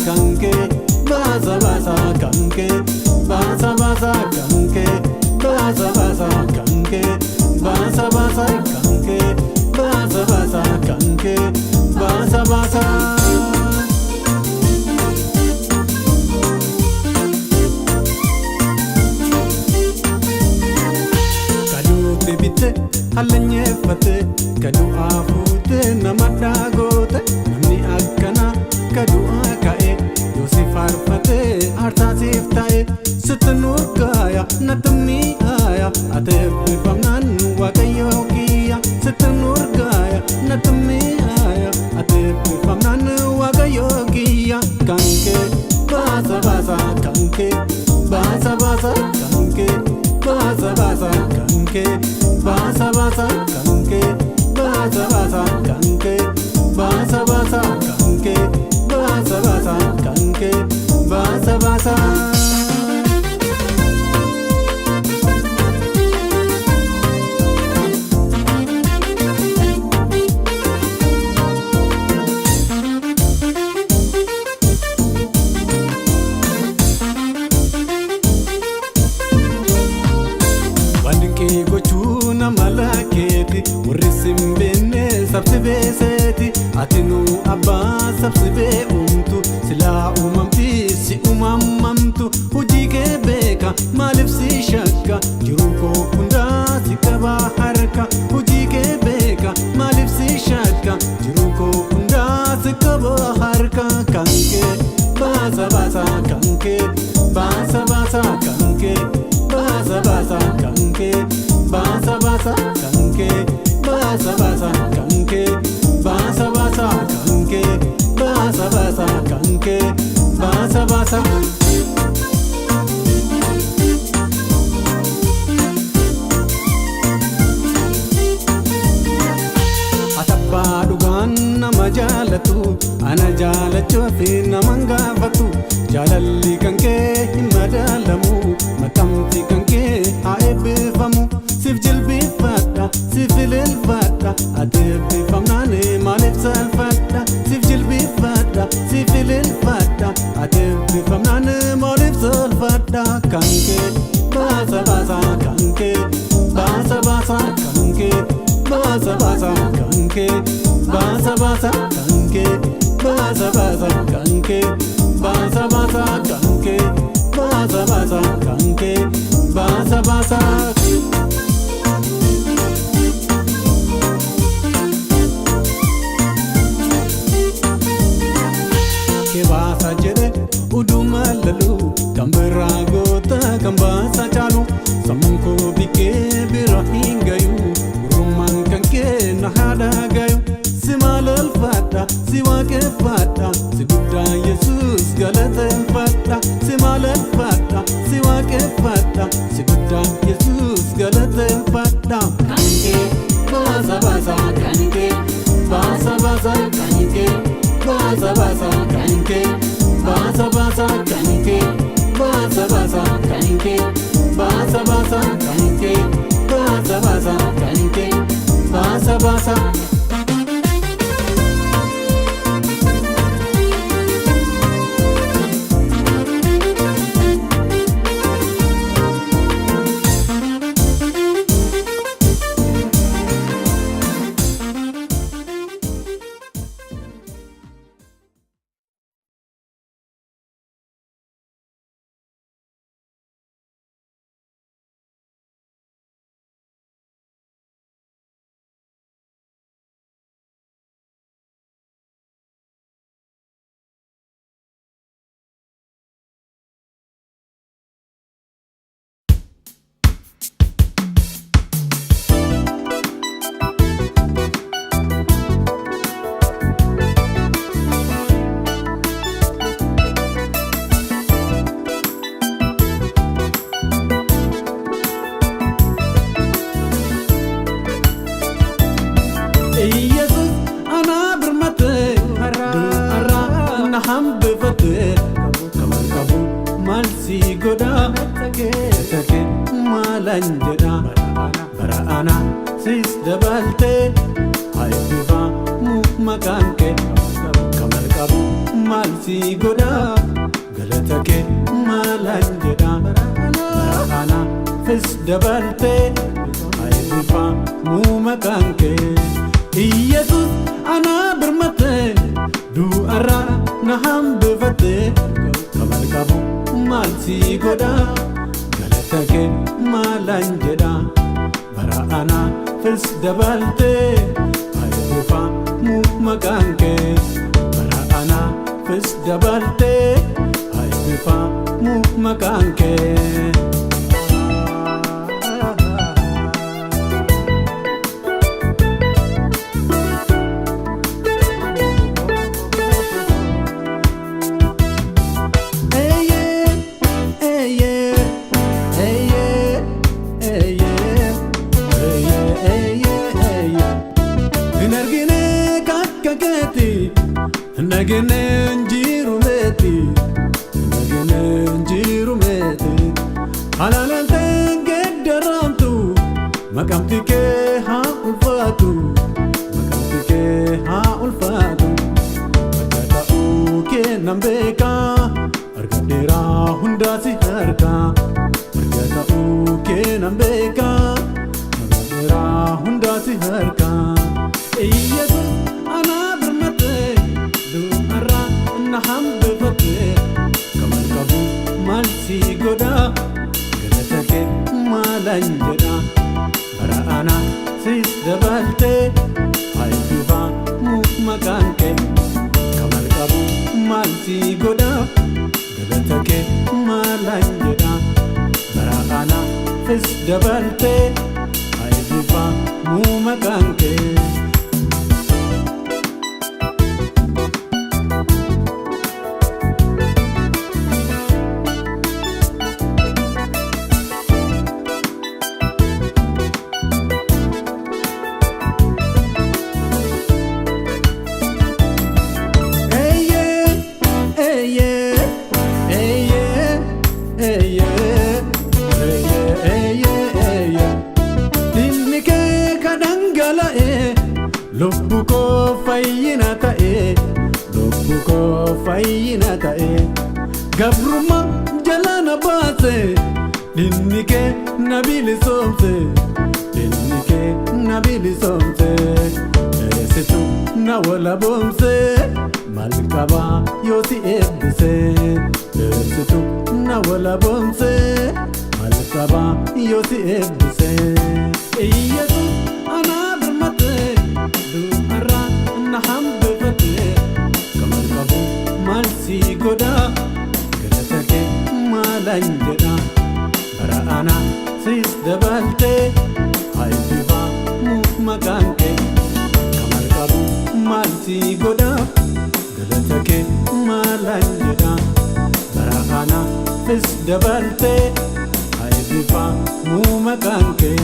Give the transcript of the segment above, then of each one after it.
kanke baasa baasa kanke baasa baasa kanke baasa baasa kanke baasa baasa kanke baasa baasa kanke baasa baasa Halanyefate kadu afute namadagote namni akkana kadu akae yosifarfate artasiftae sitanurkaya natamni aya atebifamnan wakayokiya sitanurkaya natamni aya atebifamnan wakayokiya kanke baasa baasa kanke baasa baasa kanke baasa baasa kanke baasa baasa kanke baasa baasa kanke baasa baasa kanke baasa baasa kanke baasa baasa Sabsibeseti atinu abba sabsibe sila umamti si umamamtu hujike beka malif si shakka jiruko kunda si kaba harka hujike beka malif si shakka jiruko kunda si kaba harka kanke baasa baasa kanke baasa baasa kanke baasa baasa kanke baasa baasa kanke baasa baasa kanke baasa baasa kanke baasa baasa kanke baasa baasa atabba dugan nama jalatu ana jalachu fi namangafatu jalalli kanke himadalamu matamti kanke haebifamu sif jilbi fata sifilil fata adebi famnane malif salfata sif jilbi fata sifilil fata adebi famnane malif salfata kanke baasa baasa kanke baasa baasa kanke baasa baasa kanke baasa baasa kanke baasa baasa kanke baasa baasa kanke baasa baasa kanke baasa baasa baasa jede udumalalu kambira gota kambasa chalu samunko bike birahingayu rumman kanke nahada gayu simalal fata siwake fata sigudda yesus galata fata simalal fata siwake fata sigudda yesus galata fata kanke baasa baasa kanke baasa baasa kanke baasa baasa kanke baasa baasa kanke baasa baasa kanke baasa baasa kanke baasa baasa kanke baasa baasa lanjeda bara'ana sis dabalte haybifa mu makanke kamarka qabu maal si godha galata kee maalan jedha bara anaafis dabaltee eebbifamu maqaan kee Iyesuus ana birmatte du'arraa na hambifatte kamal qabu maal si godha galata kee maalan jedha bara anaafis dabaltee eebbifamu maqaan kee bara anaafis dabaltee eebbifamu maqaan kee Naginen jiru meti Halalalten geddaramtu Maqamti kee haa ulfaatu Maqamti kee haa ulfaatu Arga ta'uu kee nan beeka argadheeraa hundaa si harka Arga ta'uu kee nan beeka argadheeraa hundaa si harka Iyesuus ana birmatte du'arraa na hambifatte kamal qabu maal si godha galata kee maalan jedha bara anaafis dabaltee eebbifamu maqaan kee kamal qabu maal si godha galata kee maalan jedha bara anaafis dabaltee eebbifamu maqaan kee Lubbu koo fayyina ta'e gabrummaa jalaa na baase dinni kee na bilisoomse eessitu na walaboomse maal qaba yoo si eebbise eessitu na walaboomse maal qaba yoo si eebbise Iyesuus ana birmatte du'arraa na hambifatte kamal qabu maal si godha galata kee maalan jedha bara anaafis dabaltee eebbifamu maqaan kee kamal qabu maal si godha galata kee maalan jedha bara anaafis dabaltee eebbifamu maqaan kee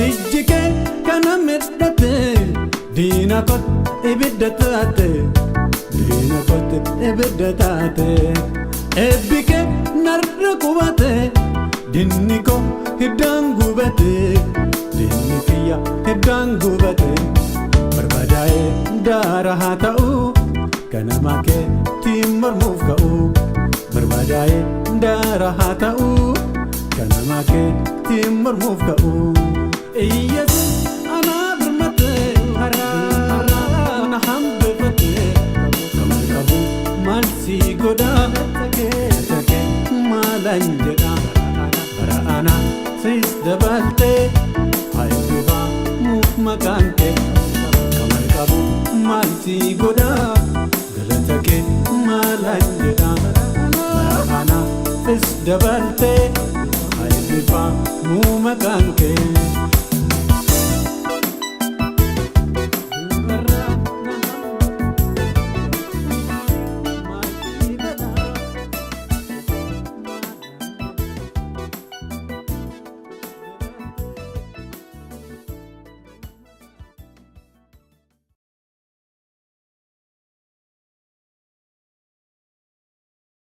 Ijji kee kana midhate diina kot ibidda taate eebbi kee narra qubate dinni koo hiddaan gubate dinni kiyya hiddaan gubate barbaadaa'ee daara haa ta'u ganama keetiin mormuuf ka'u barbaadaa'ee daara haa ta'u ganama keetiin mormuuf ka'u Iyesuus ana birmatte du'arraa na hambifatte kamal qabu maal si godha galata kee maalan jedha bara anaafis dabaltee eebbifamu maqaan kee kamal qabu maal si godha galata kee maalan jedha bara anaafis dabaltee eebbifamu maqaan kee